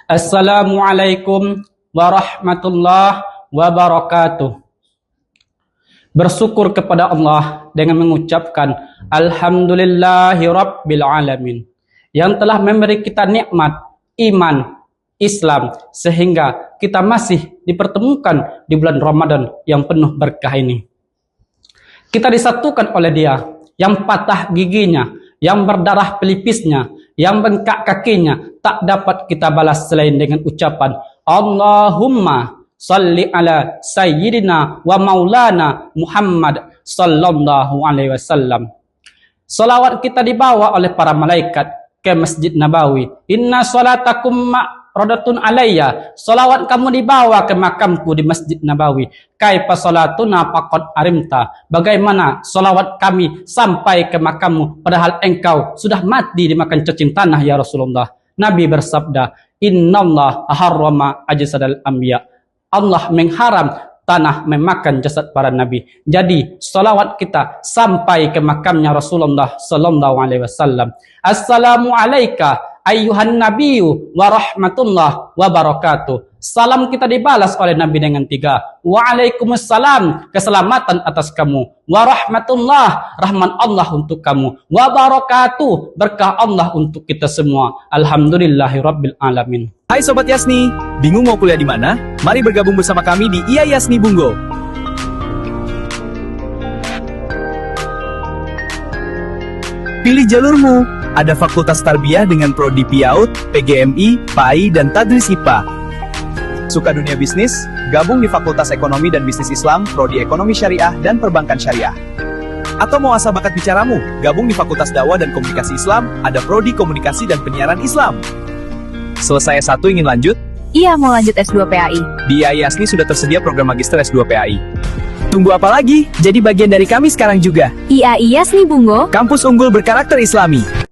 Assalamualaikum warahmatullahi wabarakatuh. Bersyukur kepada Allah dengan mengucapkan Alhamdulillahi Rabbil Alamin, yang telah memberi kita nikmat iman Islam sehingga kita masih dipertemukan di bulan Ramadan yang penuh berkah ini. Kita disatukan oleh Dia yang patah giginya, yang berdarah pelipisnya, yang bengkak kakinya, tak dapat kita balas selain dengan ucapan Allahumma salli ala sayyidina wa maulana Muhammad sallallahu alaihi wasallam. Salawat kita dibawa oleh para malaikat ke Masjid Nabawi. Inna salatakum ma'radatun alayya. Salawat kamu dibawa ke makamku di Masjid Nabawi. Kaifa salatuna faqad arimta. Bagaimana salawat kami sampai ke makammu padahal engkau sudah mati dimakan cacing tanah ya Rasulullah. Nabi bersabda, Innallah harrama ajsadal anbiya. Allah mengharam tanah memakan jasad para nabi. Jadi salawat kita sampai ke makamnya Rasulullah sallallahu alaihi wasallam. Assalamu alayka ayyuhan nabiyyu wa rahmatullah wa barakatuh. Salam kita dibalas oleh Nabi dengan 3. Waalaikumsalam, keselamatan atas kamu. Wa rahmatullah, rahmat Allah untuk kamu. Wa barakatuh, berkah Allah untuk kita semua. Alhamdulillahi Rabbil Alamin. Hai Sobat Yasni, bingung mau kuliah di mana? Mari bergabung bersama kami di IA Yasni Bungo. Pilih jalurmu. Ada Fakultas Tarbiyah dengan Prodi PIAUD, PGMI, PAI, dan Tadris IPA. Suka dunia bisnis? Gabung di Fakultas Ekonomi dan Bisnis Islam, Prodi Ekonomi Syariah, dan Perbankan Syariah. Atau mau asah bakat bicaramu? Gabung di Fakultas Dakwah dan Komunikasi Islam, ada Prodi Komunikasi dan Penyiaran Islam. Selesai S1 ingin lanjut? Iya, mau lanjut S2 PAI. Di IA Yasni sudah tersedia program Magister S2 PAI. Tunggu apa lagi? Jadi bagian dari kami sekarang juga. IA Yasni Bungo, Kampus unggul berkarakter Islami.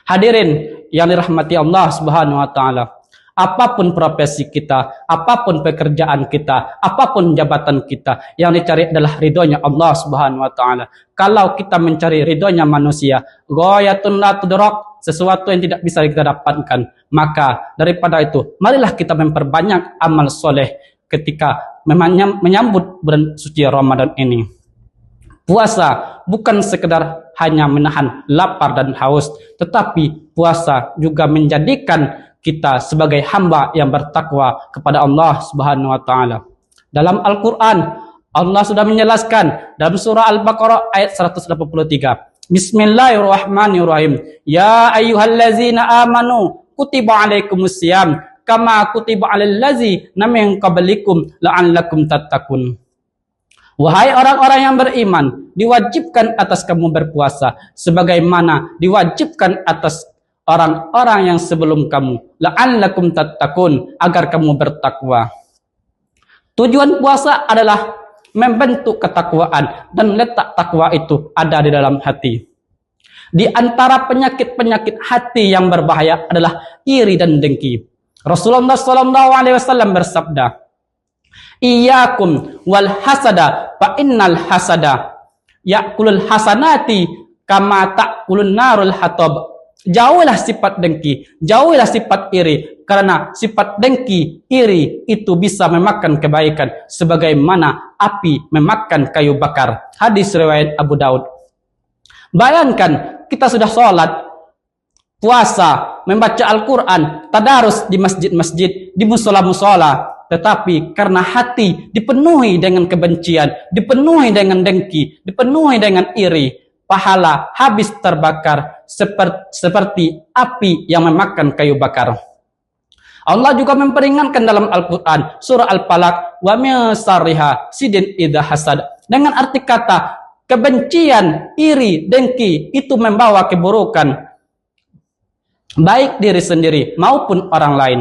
Hadirin yang dirahmati Allah Subhanahu wa taala. Apapun profesi kita, apapun pekerjaan kita, apapun jabatan kita, yang dicari adalah ridhonya Allah Subhanahu wa taala. Kalau kita mencari ridhonya manusia, ghayatun la tudrak, sesuatu yang tidak bisa kita dapatkan, maka daripada itu marilah kita memperbanyak amal soleh ketika menyambut bulan suci Ramadan ini. Puasa bukan sekedar hanya menahan lapar dan haus, tetapi puasa juga menjadikan kita sebagai hamba yang bertakwa kepada Allah Subhanahu wa taala. Dalam Al-Qur'an Allah sudah menjelaskan dalam surah Al-Baqarah ayat 183. Bismillahirrahmanirrahim. Ya ayyuhallazina amanu kutiba alaikumusiyam kama kutiba alal ladzina min qablikum la'allakum tattaqun. Wahai orang-orang yang beriman, diwajibkan atas kamu berpuasa sebagaimana diwajibkan atas orang-orang yang sebelum kamu, la'allakum tattaqun, agar kamu bertakwa. Tujuan puasa adalah membentuk ketakwaan, dan letak takwa itu ada di dalam hati. Di antara penyakit-penyakit hati yang berbahaya adalah iri dan dengki. Rasulullah SAW bersabda, Iyyakum wal hasada fa innal hasada ya'kulul hasanati kama ta'kulun narul hatab. Jauhilah sifat dengki, jauhilah sifat iri, karena sifat dengki, iri itu bisa memakan kebaikan sebagaimana api memakan kayu bakar. Hadis riwayat Abu Daud. Bayangkan kita sudah sholat, puasa, membaca Al-Quran, tadarus di masjid-masjid, di musola-musola, tetapi karena hati dipenuhi dengan kebencian, dipenuhi dengan dengki, dipenuhi dengan iri, pahala habis terbakar seperti api yang memakan kayu bakar. Allah juga memperingatkan dalam Al-Quran surah Al-Falaq, wa min syarriha sidin idza hasad, dengan arti kata kebencian, iri, dengki itu membawa keburukan baik diri sendiri maupun orang lain.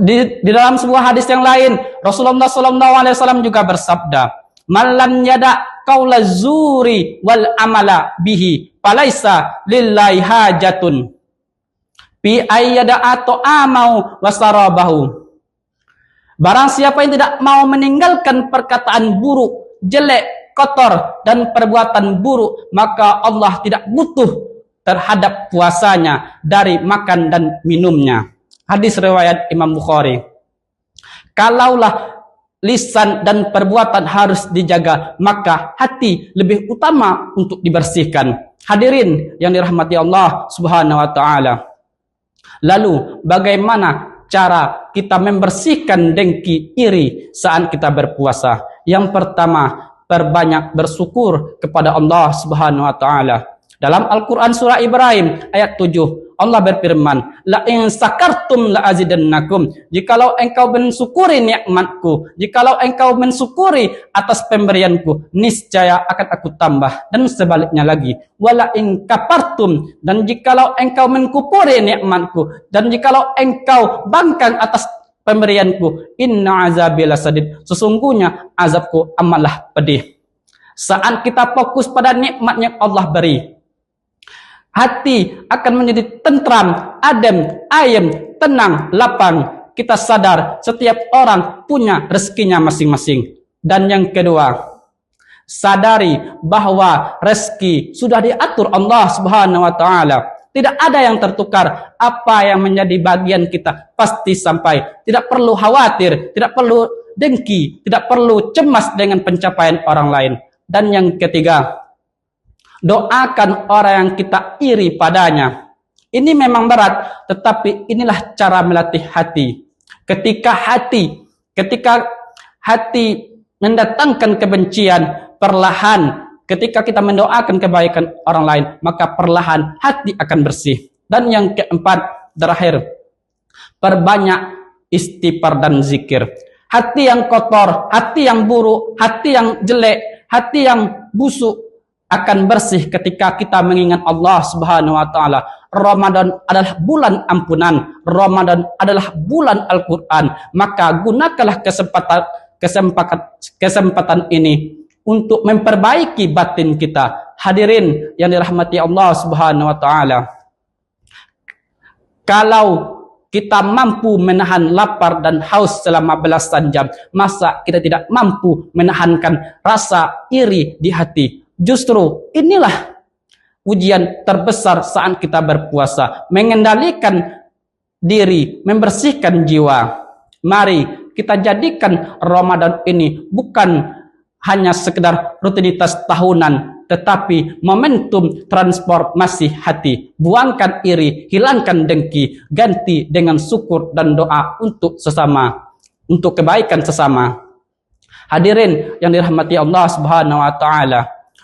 Di dalam sebuah hadis yang lain, Rasulullah SAW juga bersabda, "Man lam yada qaula zuri wal amala bihi, falaisa lillahi hajatun fi ayyada ta'amau wasarabahu." Barang siapa yang tidak mau meninggalkan perkataan buruk, jelek, kotor, dan perbuatan buruk, maka Allah tidak butuh terhadap puasanya dari makan dan minumnya. Hadis riwayat Imam Bukhari. Kalaulah lisan dan perbuatan harus dijaga, maka hati lebih utama untuk dibersihkan. Hadirin yang dirahmati Allah Subhanahu wa taala. Lalu bagaimana cara kita membersihkan dengki iri saat kita berpuasa? Yang pertama, perbanyak bersyukur kepada Allah Subhanahu wa taala. Dalam Al-Qur'an surah Ibrahim ayat 7, Allah berfirman, "La in sakartum la azidannakum." Jikalau engkau mensyukuri nikmatku, jikalau engkau mensyukuri atas pemberianku, niscaya akan aku tambah. Dan sebaliknya lagi, "Wala in kafartum." Dan jikalau engkau mengkufuri nikmatku, dan jikalau engkau bangkang atas pemberianku, inna azabi lasadid. Sesungguhnya azabku amatlah pedih. Saat kita fokus pada nikmat yang Allah beri, hati akan menjadi tentram, adem, ayem, tenang, lapang. Kita sadar setiap orang punya rezekinya masing-masing. Dan yang kedua, sadari bahwa rezeki sudah diatur Allah Subhanahu wa taala. Tidak ada yang tertukar. Apa yang menjadi bagian kita pasti sampai. Tidak perlu khawatir, tidak perlu dengki, tidak perlu cemas dengan pencapaian orang lain. Dan yang ketiga, doakan orang yang kita iri padanya. Ini memang berat, tetapi inilah cara melatih hati. Ketika hati mendatangkan kebencian, perlahan ketika kita mendoakan kebaikan orang lain, maka perlahan hati akan bersih. Dan yang keempat, terakhir, perbanyak istighfar dan zikir. Hati yang kotor, hati yang buruk, hati yang jelek, hati yang busuk akan bersih ketika kita mengingat Allah Subhanahu wa taala. Ramadan adalah bulan ampunan, Ramadan adalah bulan Al-Qur'an. Maka gunakanlah kesempatan ini untuk memperbaiki batin kita. Hadirin yang dirahmati Allah Subhanahu wa taala. Kalau kita mampu menahan lapar dan haus selama belasan jam, masa kita tidak mampu menahankan rasa iri di hati? Justru inilah ujian terbesar saat kita berpuasa. Mengendalikan diri, membersihkan jiwa. Mari kita jadikan Ramadan ini bukan hanya sekedar rutinitas tahunan, tetapi momentum transformasi hati. Buangkan iri, hilangkan dengki, ganti dengan syukur dan doa untuk sesama, untuk kebaikan sesama. Hadirin yang dirahmati Allah Subhanahu wa taala.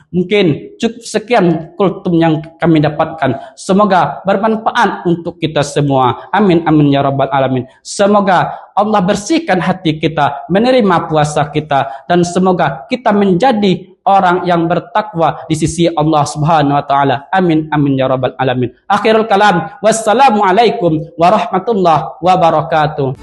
Mungkin cukup sekian kultum yang kami dapatkan. Semoga bermanfaat untuk kita semua. Amin amin ya rabbal alamin. Semoga Allah bersihkan hati kita, menerima puasa kita, dan semoga kita menjadi orang yang bertakwa di sisi Allah Subhanahu wa taala. Amin amin ya rabbal alamin. Akhirul kalam. Wassalamualaikum warahmatullahi wabarakatuh.